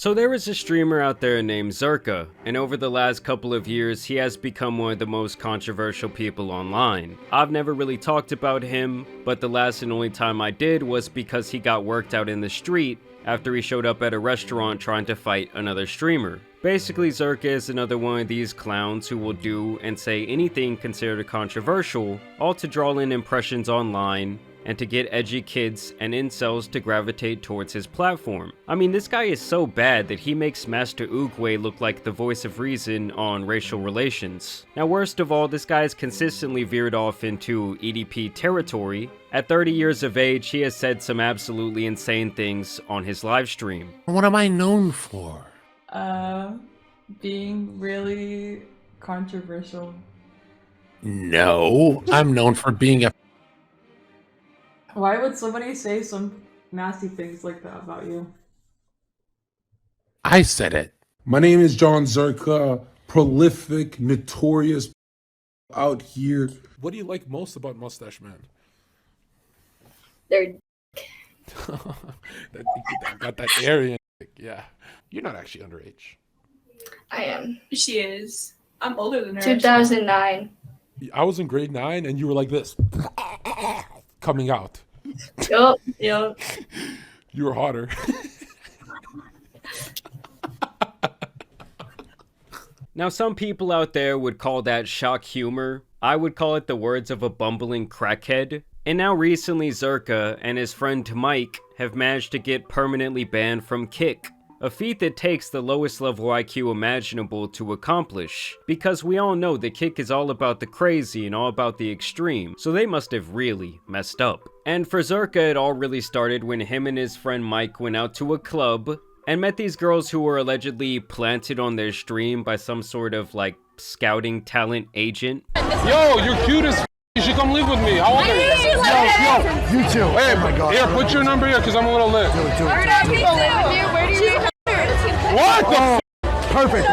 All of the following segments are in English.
So there is a streamer out there named Zerka, and over the last couple of years he has become one of the most controversial people online. I've never really talked about him, but the last and only time I did was because he got worked out in the street after he showed up at a restaurant trying to fight another streamer. Basically, Zerka is another one of these clowns who will do and say anything considered controversial, all to draw in impressions online and to get edgy kids and incels to gravitate towards his platform. I mean, this guy is so bad that he makes Master Oogway look like the voice of reason on racial relations. Now, worst of all, this guy has consistently veered off into EDP territory. At 30 years of age, he has said some absolutely insane things on his livestream. What am I known for? Being really controversial. No, I'm known for being a... Why would somebody say some nasty things like that about you? I said it. My name is John Zerka, prolific, notorious out here. What do you like most about Mustache Man? They're Got that Aryan. Yeah. You're not actually underage. I am. She is. I'm older than her. 2009. I was in grade 9 and you were like this. Coming out. Yup, yup. You were hotter. Now, some people out there would call that shock humor. I would call it the words of a bumbling crackhead. And now recently, Zerka and his friend Mike have managed to get permanently banned from Kick, a feat that takes the lowest level IQ imaginable to accomplish, because we all know that Kick is all about the crazy and all about the extreme, so they must have really messed up. And for Zerka, it all really started when him and his friend Mike went out to a club and met these girls who were allegedly planted on their stream by some sort of like scouting talent agent. Yo, you're cute as f***. You should come live with me. How old are you? Yo, you too. Hey, oh my God. Here, put your number here because I'm a little lit. Where do you What the Perfect.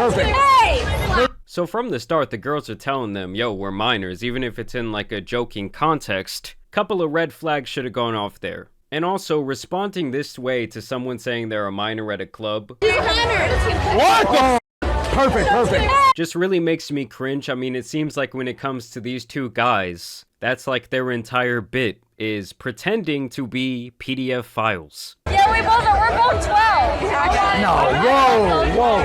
So from the start, the girls are telling them, yo, we're minors, even if it's in like a joking context. Couple of red flags should have gone off there. And also, responding this way to someone saying they're a minor at a club. What the Perfect. Just really makes me cringe. I mean, it seems like when it comes to these two guys, that's like their entire bit is pretending to be PDF files. Yeah, we're both 12. No, whoa.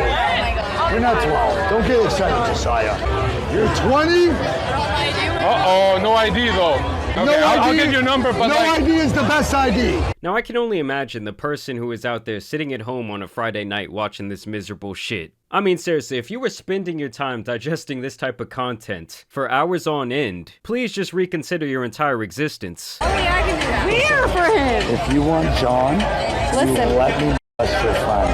You're not 12. Don't get excited, Josiah. You're 20? Uh-oh, no ID though. Okay, I'll get your number, but no like... ID is the best ID. Now, I can only imagine the person who is out there sitting at home on a Friday night watching this miserable shit. I mean, seriously, if you were spending your time digesting this type of content for hours on end, please just reconsider your entire existence. Only I can do that. We are for him. If you want John, you let me bust your friend.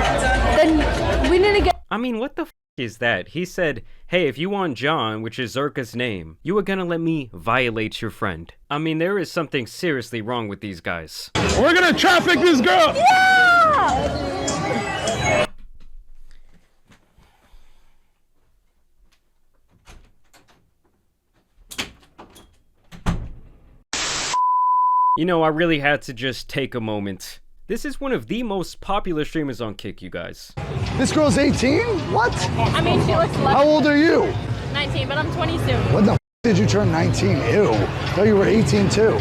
Then we need to get... I mean, what the f is that? He said, hey, if you want John, which is Zerka's name, you are gonna let me violate your friend. I mean, there is something seriously wrong with these guys. We're gonna traffic this girl! Yeah! You know, I really had to just take a moment. This is one of the most popular streamers on Kick, you guys. This girl's 18? What? I mean, she looks 11. How old are you? 19, but I'm 20 soon. When the did you turn 19? Ew. I thought you were 18 too.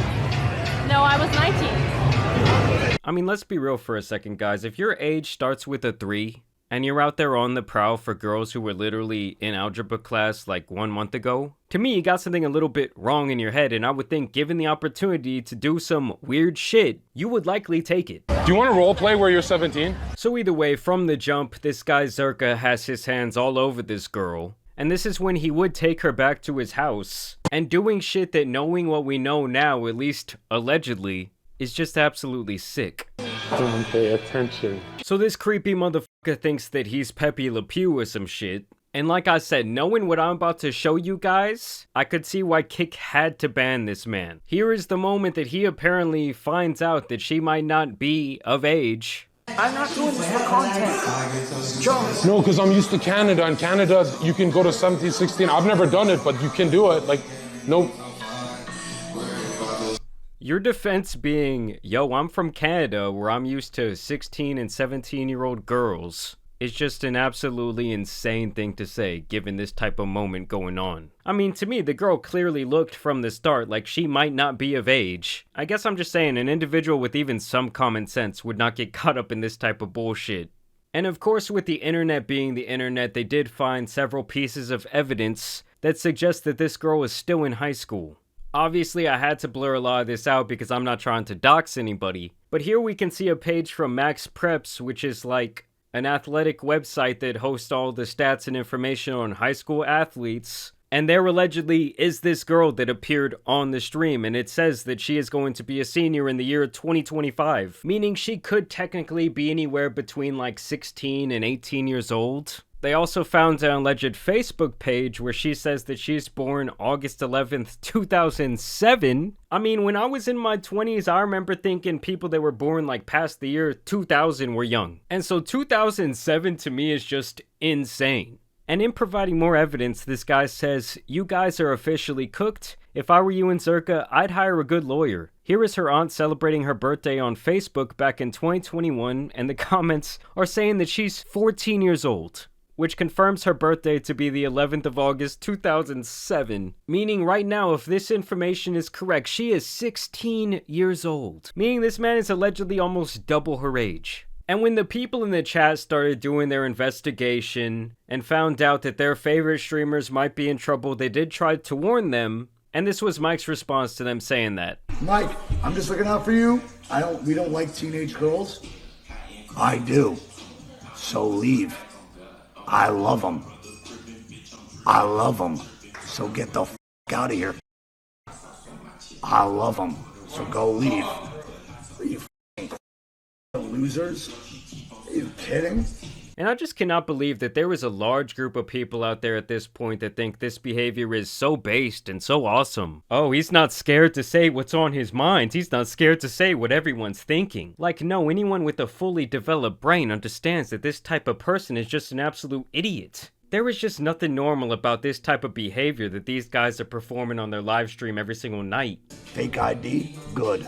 No, I was 19. I mean, let's be real for a second, guys. If your age starts with a 3, and you're out there on the prowl for girls who were literally in algebra class like 1 month ago, to me, you got something a little bit wrong in your head, and I would think given the opportunity to do some weird shit, you would likely take it. Do you want to role play where you're 17? So either way, from the jump, this guy Zerka has his hands all over this girl, and this is when he would take her back to his house, and doing shit that, knowing what we know now, at least allegedly, is just absolutely sick. Don't pay attention. So this creepy motherfucker thinks that he's Pepe Le Pew or some shit. And like I said, knowing what I'm about to show you guys, I could see why Kick had to ban this man. Here is the moment that he apparently finds out that she might not be of age. I'm not doing this for content. Jones. No, because I'm used to Canada. In Canada, you can go to 17, 16. I've never done it, but you can do it. Like, no. Your defense being, yo, I'm from Canada where I'm used to 16 and 17-year-old girls. is just an absolutely insane thing to say given this type of moment going on. I mean, to me, the girl clearly looked from the start like she might not be of age. I guess I'm just saying an individual with even some common sense would not get caught up in this type of bullshit. And of course, with the internet being the internet, they did find several pieces of evidence that suggest that this girl was still in high school. Obviously, I had to blur a lot of this out because I'm not trying to dox anybody, but here we can see a page from Max Preps, which is like an athletic website that hosts all the stats and information on high school athletes. And there allegedly is this girl that appeared on the stream, and it says that she is going to be a senior in the year 2025, meaning she could technically be anywhere between like 16 and 18 years old. They also found an alleged Facebook page where she says that she's born August 11th, 2007. I mean, when I was in my 20s, I remember thinking people that were born like past the year 2000 were young. And so 2007 to me is just insane. And in providing more evidence, this guy says, "You guys are officially cooked. If I were you and Zerka, I'd hire a good lawyer." Here is her aunt celebrating her birthday on Facebook back in 2021, and the comments are saying that she's 14 years old, which confirms her birthday to be the 11th of August, 2007. Meaning right now, if this information is correct, she is 16 years old. Meaning this man is allegedly almost double her age. And when the people in the chat started doing their investigation and found out that their favorite streamers might be in trouble, they did try to warn them. And this was Mike's response to them saying that. Mike, I'm just looking out for you. We don't like teenage girls. I do. So leave. I love them. I love them. So get the f*** out of here. I love them. So go leave. Are you f***ing losers? Are you kidding? And I just cannot believe that there is a large group of people out there at this point that think this behavior is so based and so awesome. Oh, he's not scared to say what's on his mind. He's not scared to say what everyone's thinking. Like, no, anyone with a fully developed brain understands that this type of person is just an absolute idiot. There is just nothing normal about this type of behavior that these guys are performing on their live stream every single night. Fake ID? Good.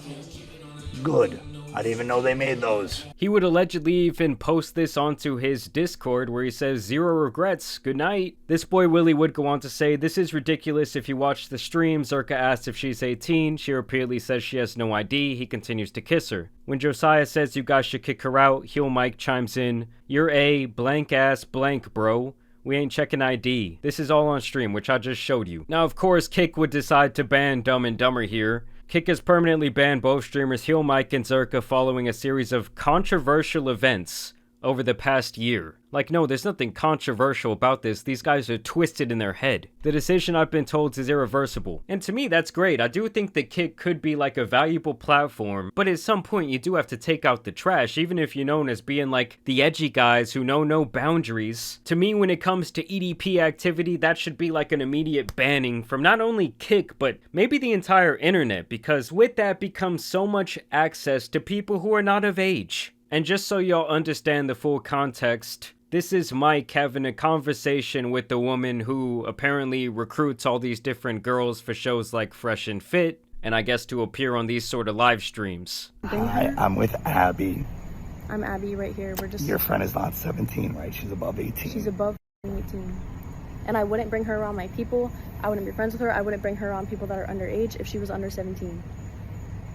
Good. I didn't even know they made those. He would allegedly even post this onto his Discord where he says, "Zero regrets, good night." This boy Willie would go on to say, "This is ridiculous. If you watch the stream, Zerka asks if she's 18. She repeatedly says she has no ID. He continues to kiss her. When Josiah says you guys should kick her out, Heel Mike chimes in, "You're a blank ass blank, bro. We ain't checking ID." This is all on stream, which I just showed you. Now, of course, Kick would decide to ban Dumb and Dumber here. Kick has permanently banned both streamers Heel Mike and Zerka following a series of controversial events over the past year. Like, no, there's nothing controversial about this. These guys are twisted in their head. The decision, I've been told, is irreversible. And to me, that's great. I do think that Kick could be like a valuable platform, but at some point you do have to take out the trash, even if you're known as being like the edgy guys who know no boundaries. To me, when it comes to EDP activity, that should be like an immediate banning from not only Kick, but maybe the entire internet, because with that becomes so much access to people who are not of age. And just so y'all understand the full context, this is Mike having a conversation with the woman who apparently recruits all these different girls for shows like Fresh and Fit, and I guess to appear on these sort of live streams. Hi, I'm with Abby. I'm Abby right here. We're just... Your friend is not 17, right? She's above 18. She's above 18. And I wouldn't bring her around my people. I wouldn't be friends with her. I wouldn't bring her around people that are underage if she was under 17.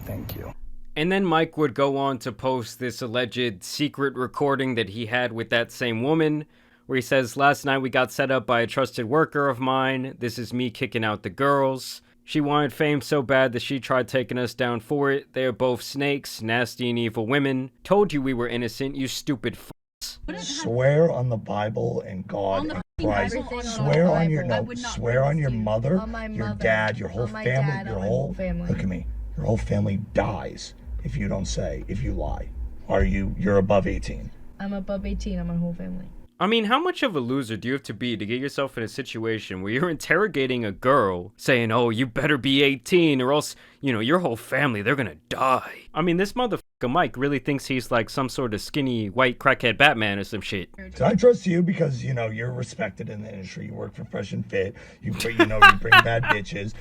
Thank you. And then Mike would go on to post this alleged secret recording that he had with that same woman, where he says, "Last night we got set up by a trusted worker of mine. This is me kicking out the girls. She wanted fame so bad that she tried taking us down for it. They are both snakes, nasty and evil women. Told you we were innocent, you stupid f***s." Swear on the Bible and God and Christ. Swear on your swear on your mother, your dad, your whole family, your whole family. Look at me. Your whole family dies if you don't say, if you lie. You're above 18. I'm above 18, I'm my whole family. I mean, how much of a loser do you have to be to get yourself in a situation where you're interrogating a girl saying, "Oh, you better be 18 or else, you know, your whole family, they're gonna die." I mean, this motherfucker Mike really thinks he's like some sort of skinny white crackhead Batman or some shit. So I trust you because, you know, you're respected in the industry. You work for Fresh and Fit. You bring bad bitches.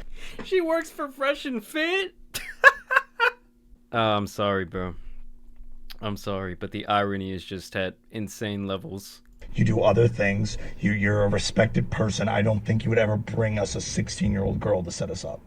She works for Fresh and Fit? I'm sorry, bro. I'm sorry, but the irony is just at insane levels. You do other things. You're a respected person. I don't think you would ever bring us a 16-year-old girl to set us up.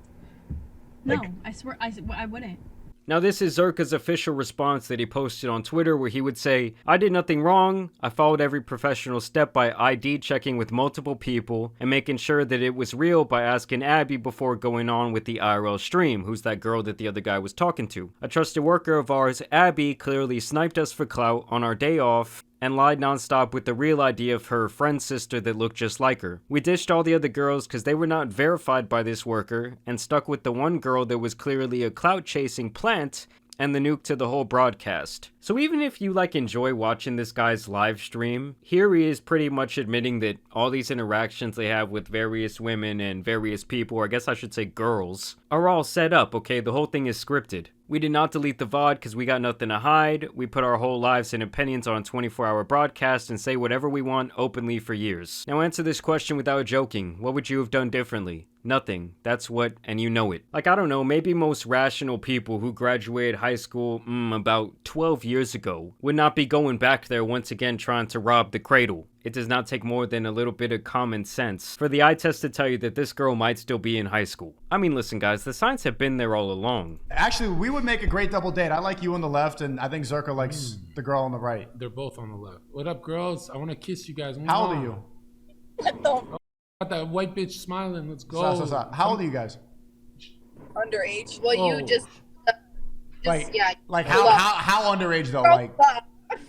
No, I swear I wouldn't. Now this is Zerka's official response that he posted on Twitter, where he would say, "I did nothing wrong. I followed every professional step by ID checking with multiple people and making sure that it was real by asking Abby before going on with the IRL stream," who's that girl that the other guy was talking to. "A trusted worker of ours, Abby, clearly sniped us for clout on our day off and lied nonstop with the real ID of her friend's sister that looked just like her. We ditched all the other girls because they were not verified by this worker and stuck with the one girl that was clearly a clout-chasing plant and the nuke to the whole broadcast." So even if you enjoy watching this guy's live stream, here he is pretty much admitting that all these interactions they have with various women and various people, or I guess I should say girls, are all set up, okay? The whole thing is scripted. "We did not delete the VOD because we got nothing to hide. We put our whole lives and opinions on a 24-hour broadcast and say whatever we want openly for years." Now answer this question without joking. What would you have done differently? Nothing. That's what, and you know it. I don't know, maybe most rational people who graduated high school, about 12 years ago would not be going back there once again trying to rob the cradle. It does not take more than a little bit of common sense for the eye test to tell you that this girl might still be in high school. I mean, listen guys, the signs have been there all along. Actually, we would make a great double date. I like you on the left, and I think Zerka likes the girl on the right. They're both on the left. What up, girls? I want to kiss you guys. How old are you? Got that white bitch smiling. Let's go. Stop. How old are you guys? Underage. Well, you just yeah. Like how underage though?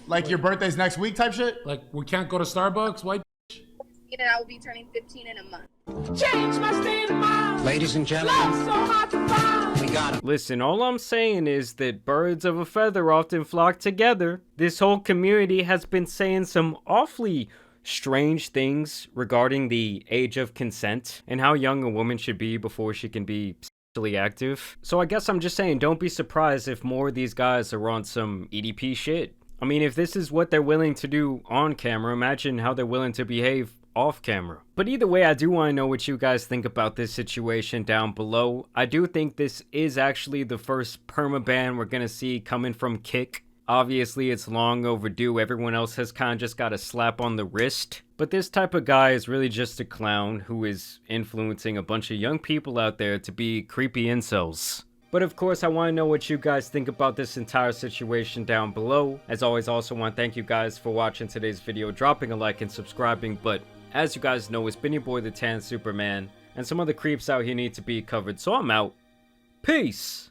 Like your birthday's next week type shit? Like we can't go to Starbucks, white bitch? And I will be turning 15 in a month. Change my state of mind. Ladies and gentlemen, so hard to find. We got it. Listen, all I'm saying is that birds of a feather often flock together. This whole community has been saying some awfully strange things regarding the age of consent and how young a woman should be before she can be sexually active. So I guess I'm just saying, don't be surprised if more of these guys are on some EDP shit. I mean, if this is what they're willing to do on camera, imagine how they're willing to behave off camera. But either way, I do want to know what you guys think about this situation down below. I do think this is actually the first permaban we're gonna see coming from Kick. Obviously, it's long overdue. Everyone else has kind of just got a slap on the wrist. But this type of guy is really just a clown who is influencing a bunch of young people out there to be creepy incels. But of course, I want to know what you guys think about this entire situation down below. As always, I also want to thank you guys for watching today's video, dropping a like and subscribing. But as you guys know, it's been your boy, the Tan Superman, and some other creeps out here need to be covered. So I'm out. Peace!